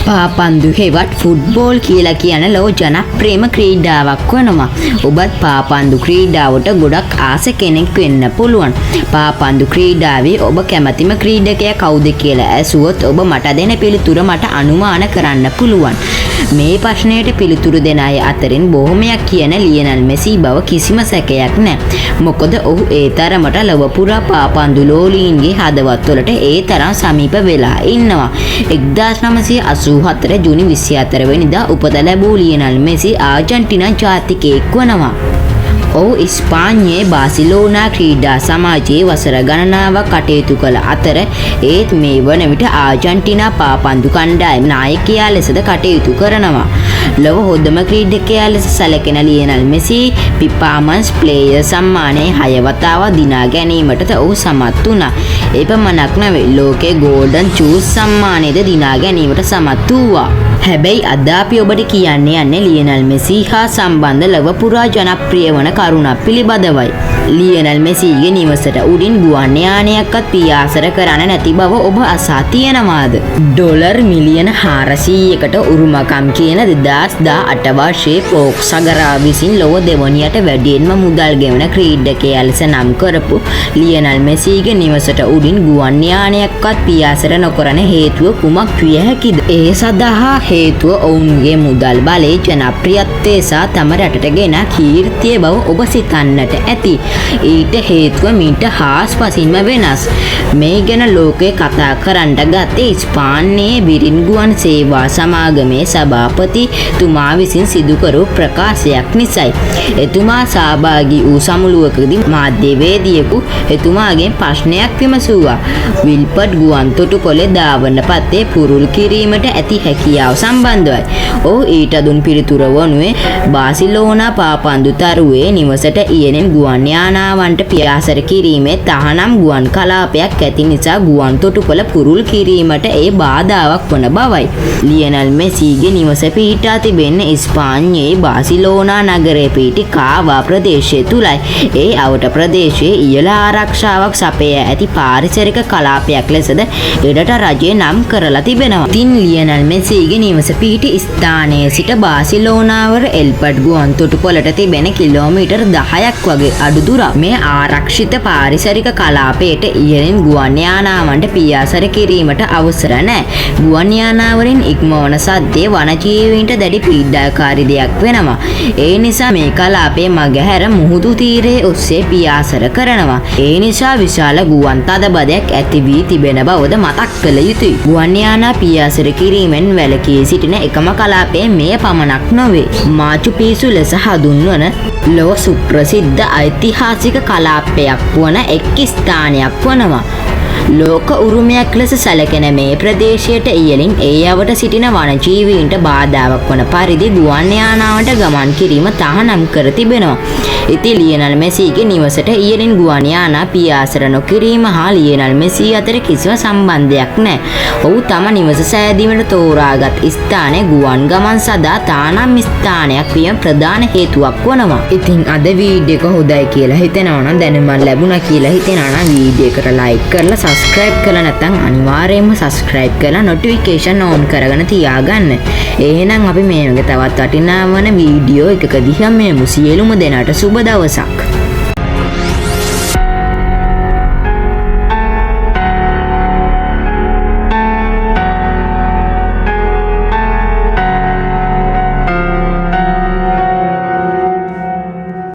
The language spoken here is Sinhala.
පාපන්දු හෙවත් ෆුට්බෝල් කියලා කියන ලෝ ජනප්‍රියම ක්‍රීඩාවක් වෙනවා. ඔබත් පාපන්දු ක්‍රීඩාවට ගොඩක් ආස කෙනෙක් වෙන්න පුළුවන්. පාපන්දු ක්‍රීඩාවේ ඔබ කැමතිම ක්‍රීඩකයා කවුද කියලා ඇසුවොත් ඔබ මට දෙන පිළිතුර මට අනුමාන කරන්න පුළුවන්. මේ ප්‍රශ්නයට පිළිතුරු දෙන අය අතරින් බොහොමයක් කියන ලියනල් මෙසි බව කිසිම සැකයක් නැහැ. මොකද ඔහු ඒ තරමට ලොව පුරා පාපන්දු ලෝලීන්ගේ හදවත්වලට ඒ තරම් සමීප වෙලා ඉන්නවා. 1984 ජූනි 24 වෙනිදා උපත ලැබූ ලියනල් මෙසි ආජන්ටිනා ජාතිකයෙක් වනවා. ඔහු ඉස්පාඤ්ඤයේ බාසිලෝනා ක්‍රීඩා සමාජයේ වසර ගණනාවක් කටයුතු කළ අතර ඒත් මේ වන විට ආජන්ටිනා පාපන්දු කණ්ඩායම නායකයා ලෙසද කටයුතු කරනවා. ලොව හොඳම ක්‍රීඩකයා ලෙස සැලකෙන ලියනල් මෙසි පිපාමන්ස් ප්ලේයර් සම්මානයේ 6 වතාවක් දිනා ගැනීමටද ඔහු සමත් වුණා. එපමණක් නෙවෙයි ලෝකේ ගෝල්ඩන් චූස් සම්මානයද දිනා ගැනීමට සමත් වුණා. හැබැයි අද අපි ඔබට කියන්න යන්නේ ලියනල් මෙසි හා සම්බන්ධ ලොව පුරා ජනප්‍රිය වන කරුණක් පිළිබඳවයි. ලියනල් මෙසිගේ නිවසට උඩින් ගුවන් යානයක්වත් පියාසර කරන්න නැති බව ඔබ අසා තියෙනවාද? ඩොලර් මිලියන 400කට උරුමකම් කියන 2018 වර්ෂයේ ෆෝක්ස් සගරා විසින් ලොව දෙවනියට වැඩියෙන්ම මුදල් ගෙවන ක්‍රීඩකයා ලෙස නම් කරපු ලියනල් මෙසිගේ නිවසට උඩින් ගුවන් යානයක්වත් පියාසර නොකරන හේතුව කුමක් විය හැකිද? ඒ සඳහා හේතුව ඔවුන්ගේ මුදල් බලයේ ජනප්‍රියත්වය සහ තම රටට ගෙන කීර්තිය බව ඔබ සිතන්නට ඇති. ඊට හේතුව මීට හාස්පසින්ම වෙනස්. මේ ගැන ලෝකේ කතා කරන්න ගත්තේ ඉස්පාන්නයේ බිරින්ගුවන් සේවා සමාගමේ සභාපති තුමා විසින් සිදු කරු ප්‍රකාශයක් නිසයි. එතුමා සහභාගී වූ සමුළුවකදී මාධ්‍යවේදියෙකු එතුමාගෙන් ප්‍රශ්නයක් විමසුවා. විල්පට් ගුවන් තොටුපොළේ ධාවන පතේ පුරුල් කිරීමට ඇති හැකියාව සම්බන්ධවයි. ඔහු ඊට දුන් පිළිතුර වනුයේ බාසිලෝනා පාපන්දු තරුවේ නිවසට ඉයෙනින් ගුවන් යානාවන්ට පියාසර කිරීමේ තහනම් ගුවන් කලාපයක් ඇති නිසා ගුවන් තොටුපොළ පුරුල් කිරීමට ඒ බාධාවක් වන බවයි. ලියනල් මෙසිගේ නිවස පිහිටා තිබෙන්නේ ඉස්පාඤ්ඤයේ බාසිලෝනා නගරයේ පිහිටි කාවා ප්‍රදේශය තුලයි. ඒ අවට ප්‍රදේශයේ ඉහළ ආරක්ෂාවක් සපයා ඇති පාරිසරික කලාපයක් ලෙසද එරට රජය නම් කරලා තිබෙනවා. ඉතින් ලියනල් මෙසිගේ නිවස පිහිටි ස්ථානයේ සිට බාසිලෝනාවර එල්පට් ගුවන් තොටුපොළට තිබෙන කිලෝමීටර් 10ක් වගේ අඩු දුරක්. මේ ආරක්ෂිත පාරිසරික කලාපයට ඉහළින් ගුවන් යානාවන්ට පියාසර කිරීමට අවසර නැහැ. ගුවන් යානාවලින් ඉක්මවන සද්දේ වනජීවීන්ට දැඩි පීඩාකාරී දෙයක් වෙනවා. ඒ නිසා මේ කලාපයේ මගහැර මුහුදු තීරයේ ඔස්සේ පියාසර කරනවා. ඒ නිසා විශාල ගුවන් තදබදයක් ඇති වී තිබෙන බවද මතක් කළ යුතුයි. ගුවන් යානා පියාසර කිරීමෙන් වැළකී සිටින එකම කලාපය මේ පමණක් නොවේ. මාචු පිසු ලෙස හඳුන්වන ලොව සුප්‍රසිද්ධ ඓතිහාසික කලාපයක් වන එක් ස්ථානයක් වනවා. ලෝක උරුමයක් ලෙස සැලකෙන මේ ප්‍රදේශයට ඉහළින් ඒ අවට සිටින වනජීවීන්ට බාධාවක් වන පරිදි ගුවන් යානාවට ගමන් කිරීම තහනම් කර තිබෙනවා. ඉතින් ලියනල් මෙසිගේ නිවසට ඉහළින් ගුවන් යානා පියාසර නොකිරීම හා ලියනල් මෙසි අතර කිසිම සම්බන්ධයක් නැහැ. ඔහු තම නිවස සෑදීමට තෝරාගත් ස්ථානයේ ගුවන් ගමන් සදා තානම් ස්ථානයක් වීම ප්‍රධාන හේතුවක් වනවා. ඉතින් අද වීඩියෝ එක හොඳයි කියලා හිතෙනවා නම් දැනුම ලැබුණා කියලා හිතෙනවා නම් වීඩියෝ එකට ලයික් කරලා සබස්ක්‍රයිබ් කරලා නැත්නම් අනිවාර්යයෙන්ම සබස්ක්‍රයිබ් කරලා නොටිෆිකේෂන් ඕන් කරගෙන තියාගන්න. එහෙනම් අපි මේ වගේ තවත් වටිනා වන වීඩියෝ එකකදී හැම සියලුම දෙනාට සුබ දවසක්.